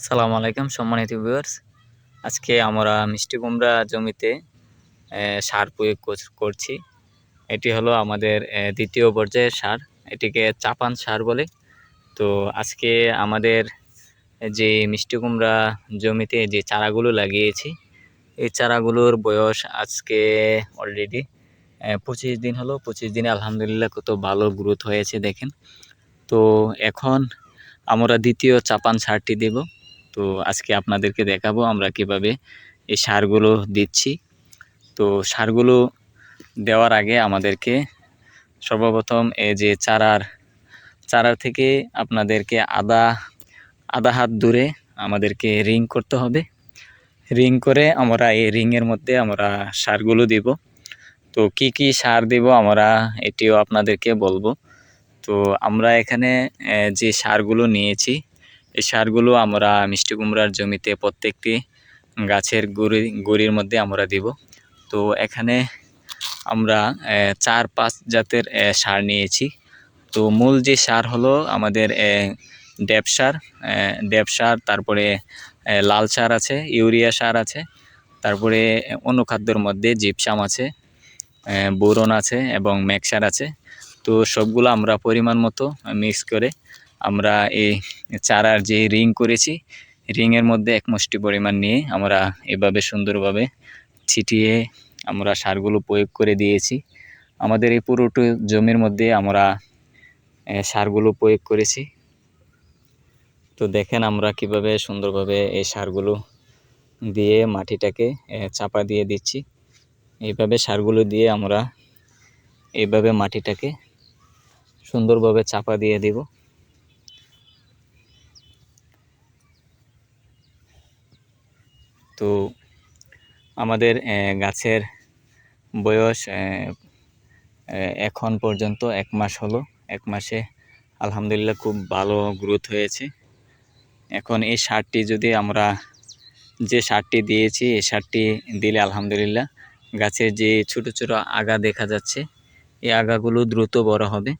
আসসালামু আলাইকুম সম্মানিত ভিউয়ার্স। আজকে আমরা মিষ্টি কুমড়া জমিতে সার প্রয়োগ করছি। এটি হলো আমাদের দ্বিতীয় পর্যায়ের সার। এটিকে চাপান সার বলে। তো আজকে আমাদের যে মিষ্টি কুমড়া জমিতে যে চারাগুলো লাগিয়েছি, এই চারাগুলোর বয়স আজকে অলরেডি 25 দিন হলো। 25 দিনে আলহামদুলিল্লাহ কত ভালো গ্রোথ হয়েছে দেখেন। তো এখন আমরা দ্বিতীয় চাপান সারটি দেব। তো আজকে আপনাদেরকে দেখাবো আমরা কিভাবে এই সারগুলো দিচ্ছি। তো সারগুলো দেওয়ার আগে আমাদেরকে সর্বপ্রথম এই যে চারার থেকে আপনাদেরকে আধা হাত দূরে আমাদেরকে রিং করতে হবে। রিং করে আমরা এই রিংয়ের মধ্যে আমরা সারগুলো দিব। তো কি কি সার দিব আমরা এটিও আপনাদেরকে বলবো। তো আমরা এখানে যে সারগুলো নিয়েছি, এই সারগুলো আমরা মিষ্টি কুমড়ার জমিতে প্রত্যেকটি গাছের গুঁড়ির মধ্যে আমরা দিব। তো এখানে আমরা 4-5 জাতের সার নিয়েছি। তো মূল যে সার হলো আমাদের ড্যাপ সার, তারপরে লাল সার আছে, ইউরিয়া সার আছে, তারপরে অনুখাদ্যর মধ্যে জিপসাম আছে, বোরন আছে এবং ম্যাক্সার আছে। তো সবগুলো আমরা পরিমাণ মতো মিক্স করে আমরা এই চারার যে রিং করেছি, রিংয়ের মধ্যে এক মুষ্টি পরিমাণ নিয়ে আমরা এভাবে সুন্দরভাবে ছিটিয়ে আমরা সারগুলো প্রয়োগ করে দিয়েছি। আমাদের এই পুরোটো জমির মধ্যে আমরা সারগুলো প্রয়োগ করেছি। তো দেখেন আমরা কিভাবে সুন্দরভাবে এই সারগুলো দিয়ে মাটিটাকে চাপা দিয়ে দিচ্ছি। এইভাবে সারগুলো দিয়ে আমরা এইভাবে মাটিটাকে সুন্দরভাবে চাপা দিয়ে দিব। তো আমাদের গাছের বয়স এখন পর্যন্ত 1 মাস হলো। 1 মাসে আলহামদুলিল্লাহ খুব ভালো গ্রোথ হয়েছে। এখন এই সারটি যদি আমরা যে সারটি দিয়েছি, এই সারটি দিলে আলহামদুলিল্লাহ গাছের যে ছোট ছোট আগা দেখা যাচ্ছে, এই আগাগুলো দ্রুত বড় হবে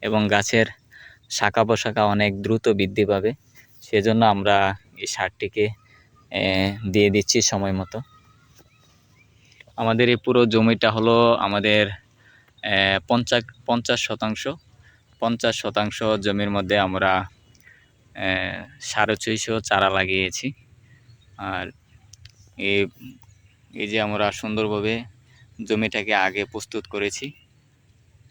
এবং গাছের শাখা প্রশাখা অনেক দ্রুত বৃদ্ধি পাবে। সেজন্য আমরা এই সারটিকে দিয়ে দিচ্ছি সময় মতো। আমাদের এই পুরো জমিটা হলো আমাদের 50% জমির মধ্যে আমরা 650 চারা লাগিয়েছি। আর এই যে আমরা সুন্দরভাবে জমিটাকে আগে প্রস্তুত করেছি।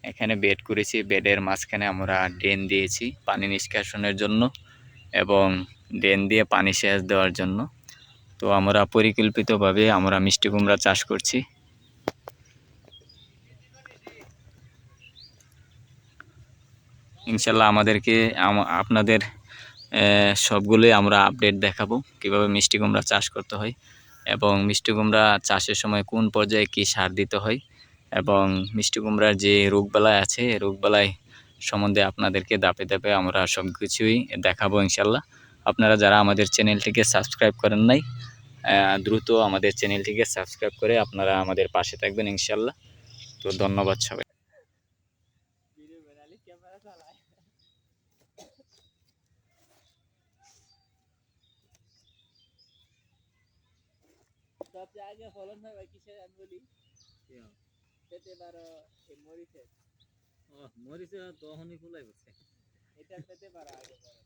এখানে বেড করেছি, বেডের মাঝখানে আমরা ড্রেন দিয়েছি পানি নিষ্কাশনের জন্য এবং ড্রেন দিয়ে পানি সেচ দেওয়ার জন্য। তো আমরা পরিকল্পিতভাবে আমরা মিষ্টি কুমড়া চাষ করছি। ইনশাল্লাহ আপনাদের সবগুলোই আমরা আপডেট দেখাবো কিভাবে মিষ্টি কুমড়া চাষ করতে হয় এবং মিষ্টি কুমড়া চাষের সময় কোন পর্যায়ে কী সার দিতে হয় এবং মিষ্টি কুমড়ার যে রোগবালাই আছে, রোগবালাই সম্বন্ধে আপনাদেরকে ধাপে ধাপে আমরা সব কিছুই দেখাবো ইনশাল্লাহ। আপনারা যারা আমাদের চ্যানেলটিকে সাবস্ক্রাইব করেন নাই, দ্রুত আমাদের চ্যানেলটিকে সাবস্ক্রাইব করে আপনারা আমাদের পাশে থাকবেন ইনশাল্লাহ। তো ধন্যবাদ সবাই। সবচেয়ে আগে ফলন হয় ভাই কিসের আমি বলি, পেতে পারো মরিচের। মরিচের তখনই ফুলাই করছে, এটা পেতে পারো আগে পরে।